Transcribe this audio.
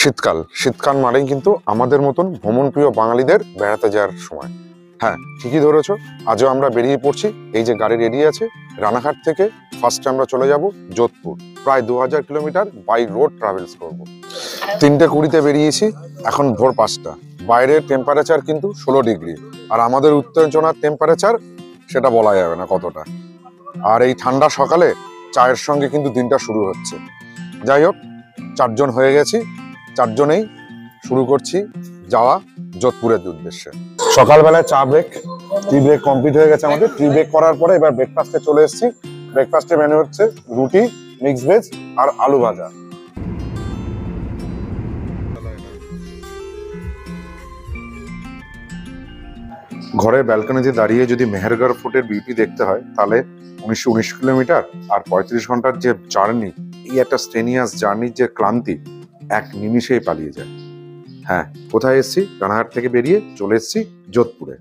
শীতকাল শীতকাল মানেই কিন্তু আমাদের মতন ভ্রমণপ্রিয় বাঙালিদের বেড়াতে যাওয়ার সময়। হ্যাঁ, ঠিকই ধরেছো। আজও আমরা বেরিয়ে পড়ছি। এই যে গাড়ি রেডি আছে, রানাঘাট থেকে ফার্স্টে আমরা চলে যাব যোধপুর। প্রায় 2000 কিলোমিটার বাই রোড ট্রাভেলস করব। 3:20 বেরিয়েছি, এখন ভোর 5টা। বাইরের টেম্পারেচার কিন্তু 16 ডিগ্রি, আর আমাদের উত্তেজনার টেম্পারেচার সেটা বলা যাবে না কতটা। আর এই ঠান্ডা সকালে চায়ের সঙ্গে কিন্তু দিনটা শুরু হচ্ছে। যাই হোক, 4 জন হয়ে গেছি, 4 জনেই শুরু করছি যাওয়া যোধপুরের উদ্দেশ্যে। সকালবেলায় চা ব্রেক, টি ব্রেক কমপ্লিট হয়ে গেছে আমাদের। টি ব্রেক করার পরে এবার ব্রেকফাস্টে চলে এসেছি। ব্রেকফাস্টে মেনু হচ্ছে রুটি, মিক্স ভেজ আর আলু ভাজা। ঘরের ব্যালকনিতে দাঁড়িয়ে যদি মেহেরগড় ফোর্টের বিউটি দেখতে হয়, তাহলে 1919 কিলোমিটার আর 35 ঘন্টার যে জার্নি, এই একটা স্ট্রেনিয়াস জার্নির যে ক্লান্তি এক নিমিষেই পালিয়ে যায়। হ্যাঁ, কোথায় এসেছি? রানাঘাট থেকে বেরিয়ে চলে এসেছি যোধপুরে।